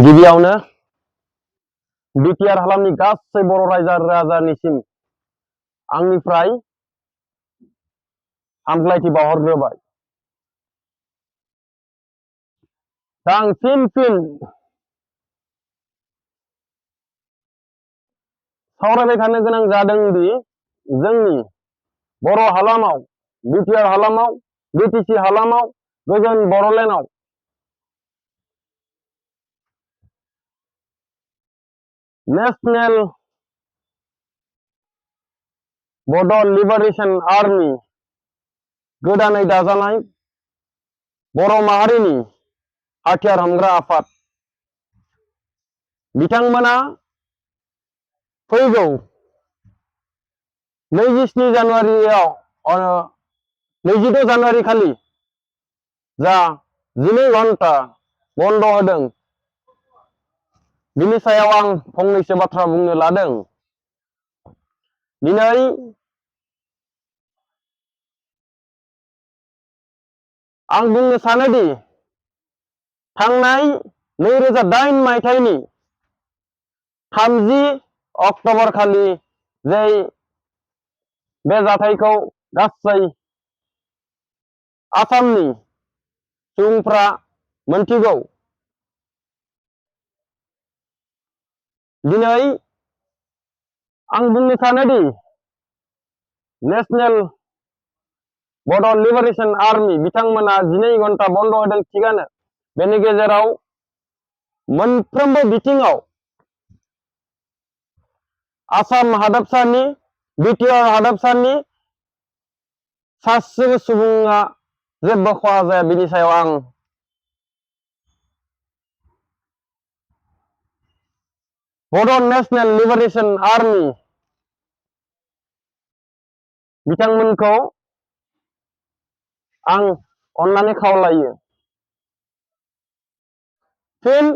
गिबियावनो बिटिआर हालामनि गासै बर' रायजो राजानिसिम आंनिफ्राय हामलायथि बावहरग्रोबाय। दा आं फिन सावरायबाय थानो गोनां जादों दि जोंनि बर' हालामाव, बिटिआर हालामाव, बिटिसि हालामाव, गोजोन बर'लेण्डआव नेशनेल बड' लिबारेशन आर्मी गोदानै दाजानाय बर' माहारिनि हाथियार हमग्रा आफाद बिथांमोना फैगौ 26 जानुवारि खालि जा 12 घन्टा बन्द होदों बिनि सायाव आं फंनैसो बाथ्रा बुंनो लादों। दिनै आं बुंनो सानोदि थांनाय 2008 मायथाइनि 30 अक्ट'बर खालि जे बे जाथायखौ गासै आसामनि सुबुंफ्रा मोनथिगौ। दिनै आं बुंनो सानोदि नेशनेल बड' लिबारेशन आर्मी बिथांमोना 12 घन्टा बन्द होदों थिगानो, बेनि गेजेराव मोनफ्रोमबो बिथिङाव आसाम हादाबसानि, बिटिआर हादाबसानि सासेबो सुबुङा जेबो खहा जाया, बिनि सायाव आं बड' नेशनेल लिबारेशन आर्मी बिथांमोनखौ आं अननानै खावलायो। फिन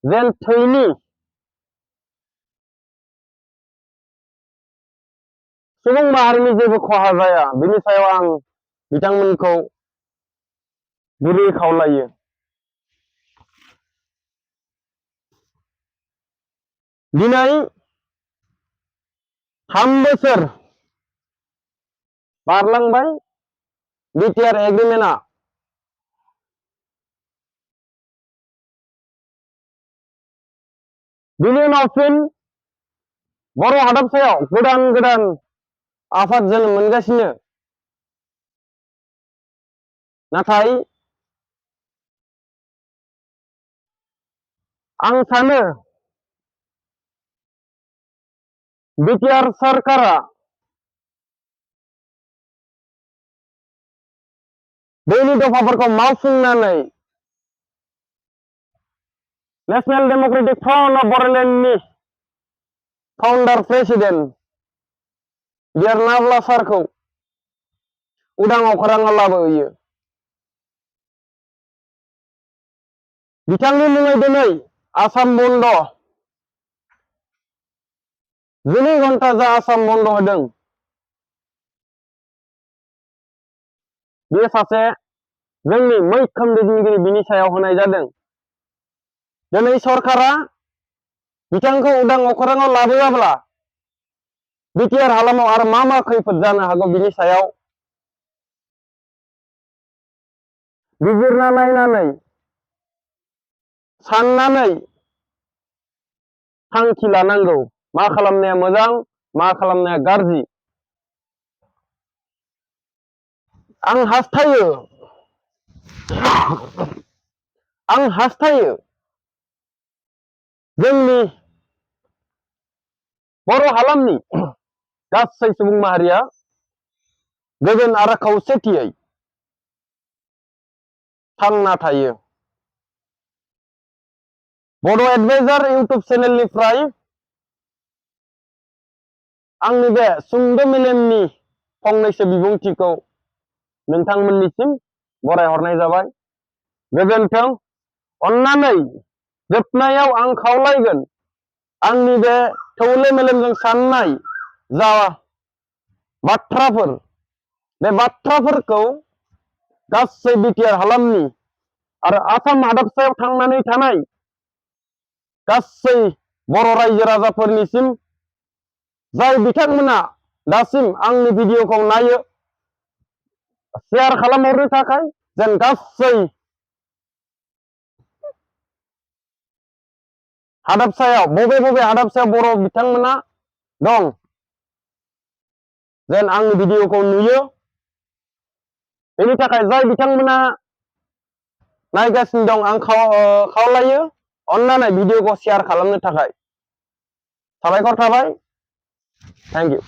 जेन थैनि सुबुं माहारिनि जेबो खहा जाया, बिनि सायाव आं बिथांमोनखौ गुरै खावलायो। दिनै 3 बोसोर बारलांबाय बिटिआर एग्रिमेन्टआ बिनि उनाव फिन बर' हादाबसायाव गोदान आफाद जोनोम मोनगासिनो। नाथाय आं सानो बिटिआर सरकारा बैनि दफाफोरखौ मावफुंनानै नेशनेल डेमोक्रेटिक फ्रन्ट अफ बर'लेण्डनि फाउन्डार प्रेसिडेन्ट देरनाब्ला सारखौ उदां अख्राङाव लाबोयो। बिथांनि मुङै दिनै आसाम बन्द 12 घन्टा जा आसाम बन्द होदों, बे सासे जोंनि मैखोम दैदेनगिरि बिनि सायाव होनाय जादों। दिनै सरकारा बिथांखौ उदां अख्राङाव लाबोआब्ला बिटिआर हालामाव आरो मा खैफोद जानो हागौ बिनि सायाव बिजिरना नायनानै साननानै थांखि लानांगौ, मा खालामनाया मोजां, मा खालामनाया गाज्रि। आं हास्थायो जोंनि बर' हालामनि गासै सुबुं माहारिया गोजोन आरो खौसेथियै थांना थायो। बड' एडभाइजार इउटुब चेनेलनिफ्राय आंनि बे सुंद' मेलेमनि फंनैसो बिबुंथिखौ नोंथांमोननिसिम बरायहरनाय जाबाय। गोजोन्थों। अन्नानै जोबनायाव आं खावलायगोन, आंनि बे थौले मेलेमजों साननाय जा बाथ्राफोर, बे बाथ्राफोरखौ गासै बिटिआर हालामनि आरो आसाम हादाबसायाव थांनानै थानाय गासै बर' रायजो राजाफोरनिसिम जाय बिथांमोना दासिम आंनि भिडिअखौ नायो शेयार खालामहरनो थाखाय जेन गासै हादाबसायाव बबे बबे हादाबसायाव बर' बिथांमोना दं जेन आंनि भिडिअखौ नुयो बेनि थाखाय जाय बिथांमोना नायगासिनो दं आं खावलायो अन्नानै भिडिअखौ शेयार खालामनो थाखाय साबायखर थाबाय थेंक इउ।